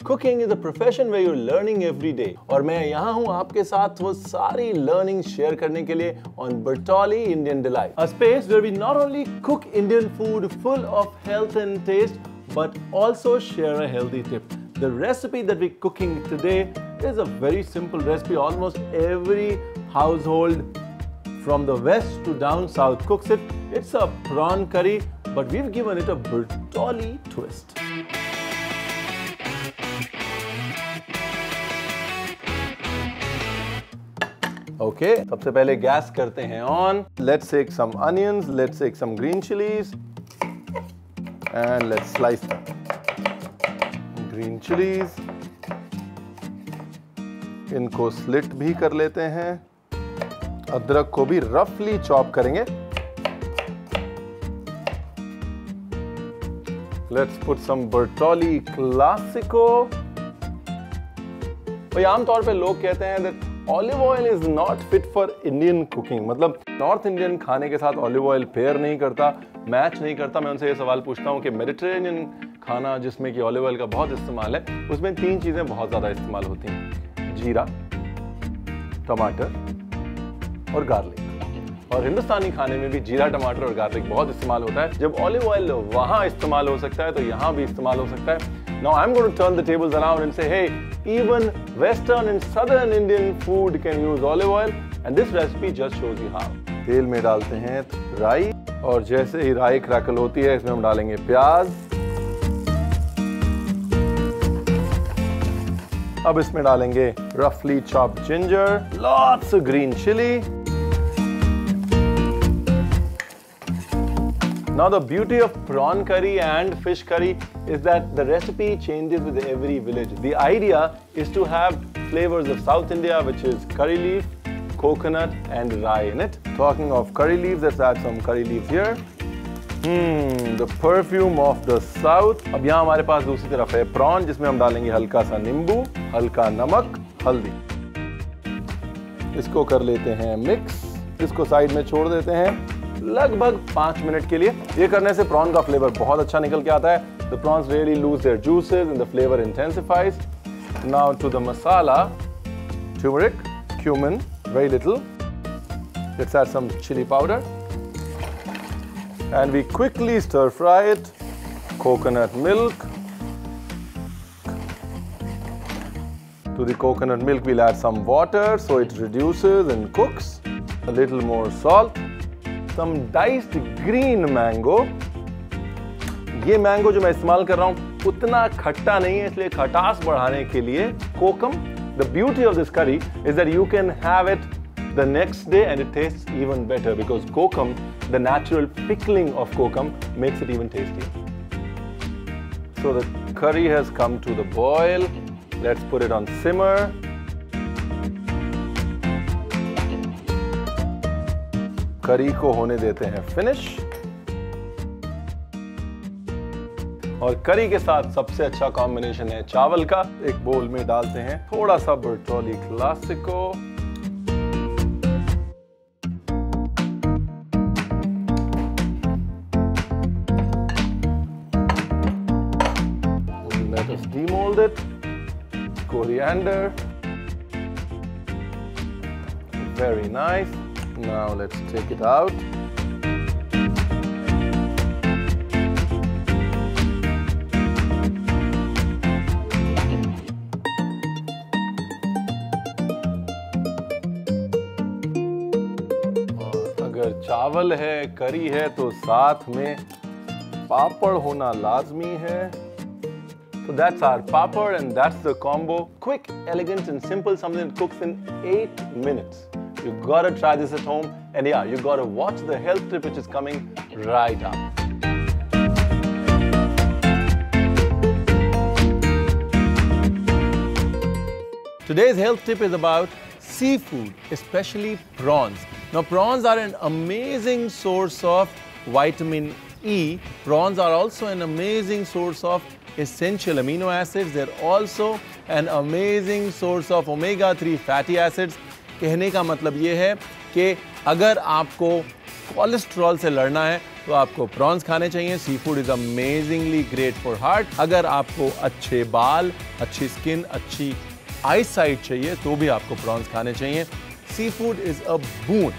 Cooking is a profession where you're learning every day. और मैं यहाँ हूँ आपके साथ वो सारी learning share करने के लिए on Bertolli Indian Delight, a space where we not only cook Indian food full of health and taste, but also share a healthy tip. The recipe that we're cooking today is a very simple recipe. Almost every household from the west to down south cooks it. It's a prawn curry, but we've given it a Bertolli twist. Okay, सबसे पहले gas करते हैं on. Let's take some onions, let's take some green chilies, and let's slice them. Green chilies, इनको slit भी कर लेते हैं. अदरक को भी रफली चॉप करेंगे. Let's put some Bertolli Classico. भाई आमतौर पे लोग कहते हैं that olive oil is not fit for Indian cooking, मतलब नॉर्थ इंडियन खाने के साथ ऑलिव ऑयल पेयर नहीं करता, मैच नहीं करता. मैं उनसे ये सवाल पूछता हूँ कि मेडिटेरेनियन खाना जिसमें कि ऑलिव ऑयल का बहुत इस्तेमाल है, उसमें 3 चीजें बहुत ज्यादा इस्तेमाल होती हैं: जीरा, टमाटर और गार्लिक. और हिंदुस्तानी खाने में भी जीरा, टमाटर और गार्लिक बहुत इस्तेमाल होता है. जब ऑलिव ऑयल वहां इस्तेमाल हो सकता है तो यहाँ भी इस्तेमाल हो सकता है. Now I'm going to turn the tables around and say, hey, even Western and Southern Indian food can use olive oil, and this recipe just shows you how. तेल में डालते हैं राई, और जैसे ही राई क्रैकल होती है इसमें हम डालेंगे प्याज. अब इसमें डालेंगे roughly chopped ginger, lots of green chili. Now the beauty of prawn curry and fish curry is that the recipe changes with every village. The idea is to have flavors of South India, which is curry leaf, coconut and rye in it. Talking of curry leaves, let's add some curry leaves here. The perfume of the South. अब यहाँ हमारे पास दूसरी तरफ है prawn, जिसमें हम डालेंगे हल्का सा नींबू, हल्का नमक, हल्दी. इसको कर लेते हैं मिक्स. इसको साइड में छोड़ देते हैं लगभग 5 मिनट के लिए. ये करने से प्रॉन का फ्लेवर बहुत अच्छा निकल के आता है. The prawns really lose their juices and the flavor intensifies. Now to the masala: turmeric, cumin, very little. Let's add some chili powder, and we quickly stir fry it. Coconut milk. To the coconut milk we'll add some water so it reduces and cooks. A little more salt. Some diced green mango. ये mango जो मैं इस्तेमाल कर रहा हूँ उतना खट्टा नहीं है, इसलिए खटास बढ़ाने के लिए कोकम. The beauty of this curry is that you can have it the next day and it tastes even better because kokum, the natural pickling of kokum, makes it even tastier. So the curry has come to the boil. Let's put it on simmer. करी को होने देते हैं finish. और करी के साथ सबसे अच्छा कॉम्बिनेशन है चावल का. एक बोल में डालते हैं थोड़ा सा Bertolli Classico. Let us demold it. Coriander. Very nice. Now let's take it out. और अगर चावल है, करी है, तो साथ में पापड़ होना लाजमी है. So that's our papad and that's the combo. Quick, elegant and simple, something that cooks in 8 minutes. You gotta try this at home, and yeah, you gotta watch the health tip which is coming right up. Today's health tip is about seafood, especially prawns. Now, prawns are an amazing source of vitamin E. Prawns are also an amazing source of essential amino acids. They're also an amazing source of omega-3 fatty acids. कहने का मतलब ये है कि अगर आपको cholesterol से लड़ना है तो आपको प्रॉन्स खाने चाहिए। Seafood is amazingly great for heart. अगर आपको अच्छे बाल, अच्छी स्किन, अच्छी आई साइट चाहिए तो भी आपको प्रॉन्स खाने चाहिए। Seafood is a boon.